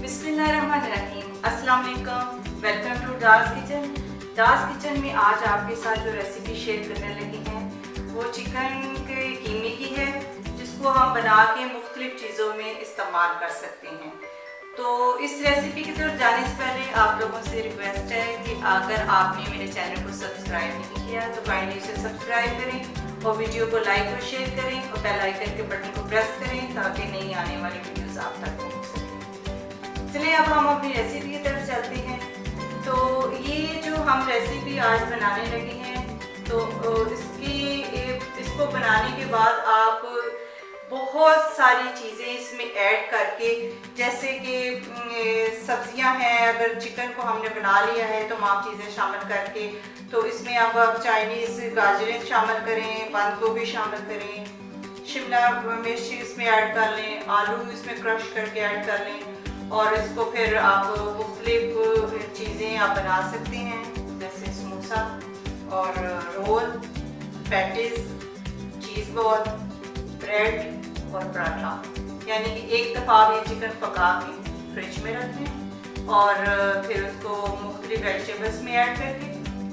बिस्मिल्लाहिर्रहमानिर्रहीम। अस्सलाम वालेकुम। Welcome to Dar's kitchen. Dar's kitchen में आज आपके साथ जो रेसिपी शेयर करने लगी हैं वो चिकन के कीमे की है, जिसको हम बना के मुख्तलिफ चीज़ों में इस्तेमाल कर सकते हैं। तो इस रेसिपी की तरफ जाने से पहले आप लोगों से रिक्वेस्ट है कि अगर आपने मेरे चैनल को सब्सक्राइब नहीं किया तो काइंडली इसे सब्सक्राइब करें और वीडियो को लाइक और शेयर करें और बेल आइकन के बटन को प्रेस करें ताकि नई आने वाली वीडियोस आप तक पहुंच सकें। चलिए अब हम अपनी रेसिपी की तरफ चलते हैं। तो ये जो हम रेसिपी आज बनाने लगे हैं तो इसको बनाने के बाद आप बहुत सारी चीज़ें इसमें ऐड करके, जैसे कि सब्जियां हैं, अगर चिकन को हमने बना लिया है तो तमाम चीज़ें शामिल करके, तो इसमें अब आप चाइनीज़ गाजरें शामिल करें, बंद गोभी शामिल करें, शिमला मिर्च इसमें ऐड कर लें, आलू इसमें क्रश करके ऐड कर लें और इसको फिर आप मुख्तलिफ चीज़ें आप बना सकते हैं, जैसे समोसा और roll, patties, cheese ball, bread और पराठा। यानी कि एक दफ़ा आप ये चिकन पका के फ्रिज में रख दें और फिर उसको मुख्तलिफ वेजिटेबल्स में ऐड करके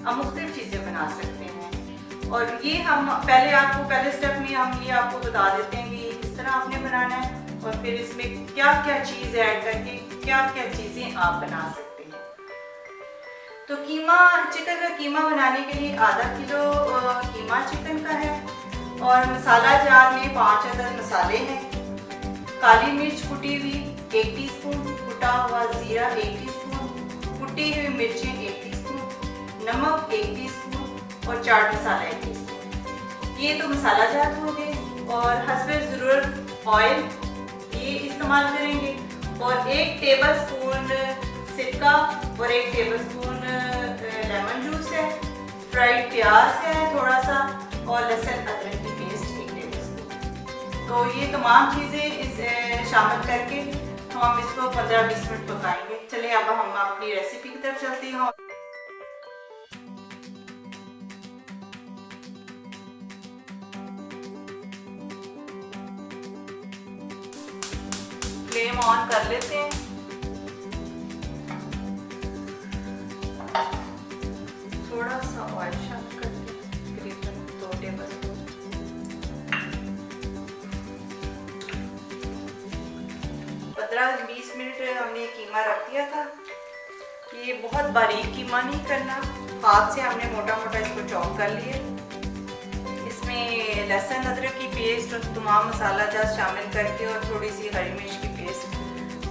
आप मुख्तलिफ चीज़ें बना सकते हैं। और ये हम पहले स्टेप में हम ये आपको बता देते हैं कि किस तरह आपने बनाना है और फिर इसमें क्या क्या चीज़ ऐड करके क्या क्या चीज़ें आप बना सकते हैं। तो चिकन का कीमा बनाने के लिए आधा किलो कीमा चिकन का है और मसाला जार में 5 अदद मसाले हैं। काली मिर्च कुटी हुई 1 टीस्पून, कुटा हुआ ज़ीरा 1 टीस्पून, कुटी हुई मिर्चें 1 टीस्पून, नमक 1 टीस्पून और चाट मसाला 1 टीस्पून। ये तो मसाला जात हो गए। और हस्बे ज़रूरत ऑयल ये इस्तेमाल करेंगे और 1 टेबलस्पून सिरका और 1 टेबलस्पून लेमन जूस है, फ्राइड प्याज है थोड़ा सा और लहसुन अदरक की पेस्ट 1 टेबलस्पून। तो ये तमाम चीज़ें शामिल करके हम इसको 15-20 मिनट पकाएंगे। चलिए अब हम अपनी रेसिपी की तरफ चलते हैं। फ्लेम ऑन कर लेते हैं। थोड़ा सा ऑयल शामिल करते हैं, करीबन 2 टेबलस्पून। 15-20 मिनट हमने कीमा रख दिया था। ये बहुत बारीक कीमा नहीं करना, हाथ से हमने मोटा मोटा इसको चॉप कर लिया। इसमें लहसुन अदरक की पेस्ट और तमाम मसाला जात शामिल करके और थोड़ी सी हरी मिर्च की पेस्ट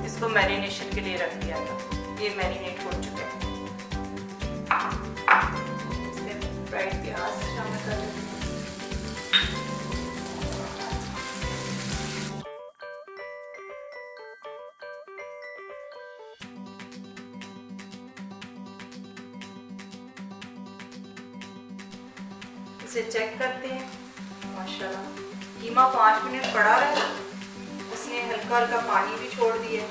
इसको मैरिनेशन के लिए रख दिया था। ये मैरिनेट हो चुका है। इसमें फ्राइड प्याज शामिल कर देते हैं। इसे चेक करते हैं। माशाल्लाह कीमा 5 मिनट पड़ा रहा, उसने हल्का हल्का पानी भी छोड़ दिया।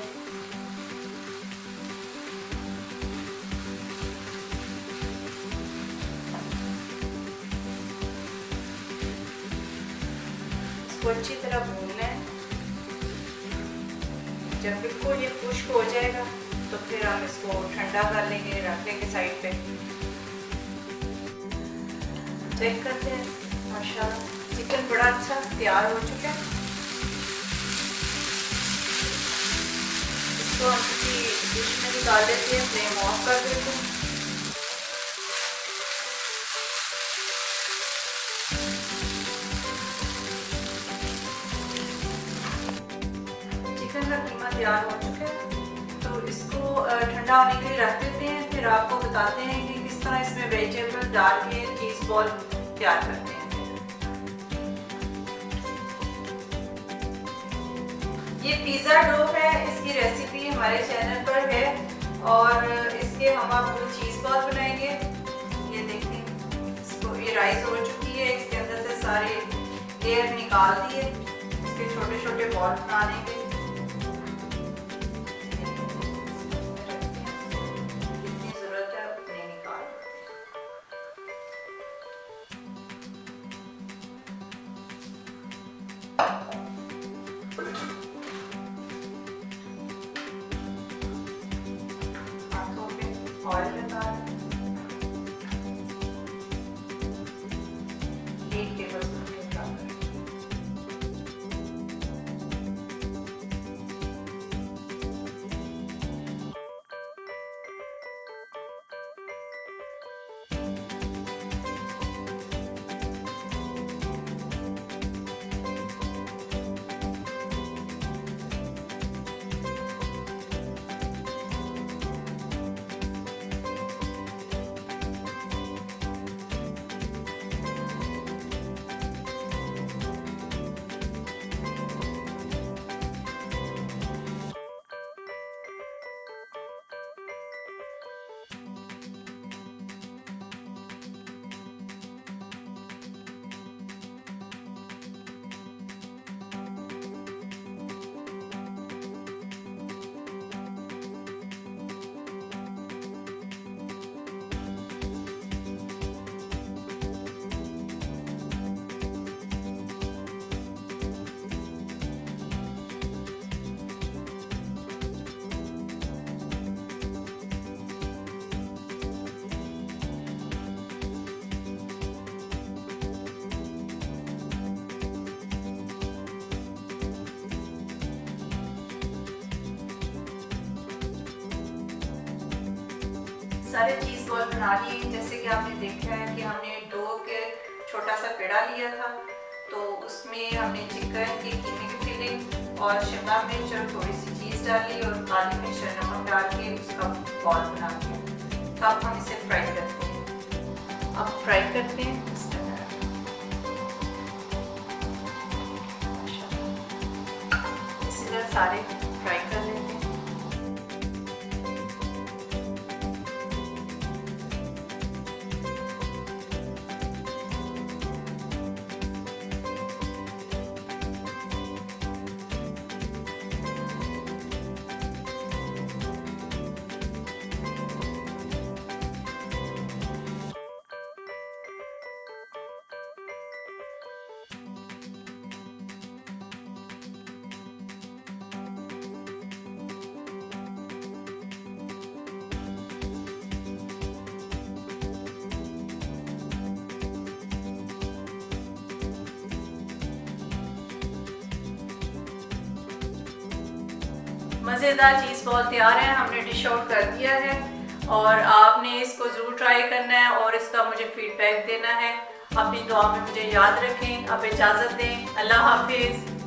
इसको अच्छी तरह भूनना है। जब बिल्कुल ये खुश्क हो जाएगा तो फिर हम इसको ठंडा कर लेंगे, रख लेंगे साइड पे। चेक करते हैं। माशाल्लाह चिकन बड़ा अच्छा तैयार हो चुका है। इसको हम किसी डिश में निकाल देते हैं, फ्लेम ऑफ कर देते हैं। चिकन का कीमा तैयार हो चुका है तो इसको ठंडा होने के लिए रख देते हैं। फिर आपको बताते हैं कि किस तरह इसमें वेजिटेबल डाल के चीज़ बॉल तैयार करते हैं। ये पिज़्ज़ा डो है, इसकी रेसिपी हमारे चैनल पर है और इसके हम आपको चीज़ बॉल बनाएंगे। ये देखें, इसको ये राइस हो चुकी है, इसके अंदर से सारे एयर निकाल दिए, इसके छोटे छोटे बॉल बना देंगे। जितनी ज़रूरत है उतने निकाल। ऑयल लगा रहे हैं, 1 टेबलस्पून के बराबर। सारे चीज़ बॉल बना लिए। जैसे कि आपने देखा है कि हमने डो के छोटा सा पेड़ा लिया था, तो उसमें हमने चिकन की कीमे की फिलिंग और शिमला मिर्च और थोड़ी सी चीज़ डाली और काली मिर्च और नमक डाल के उसका बॉल बना दिया। अब हम इसे फ्राई करते हैं। अब फ्राई करते हैं इसी तरह सारे फ्राई कर लेते हैं। मज़ेदार चीज़ बॉल तैयार है, हमने डिश आउट कर दिया है और आपने इसको ज़रूर ट्राई करना है और इसका मुझे फीडबैक देना है। अपनी दुआ में मुझे याद रखें। अब इजाज़त दें। अल्लाह हाफिज़।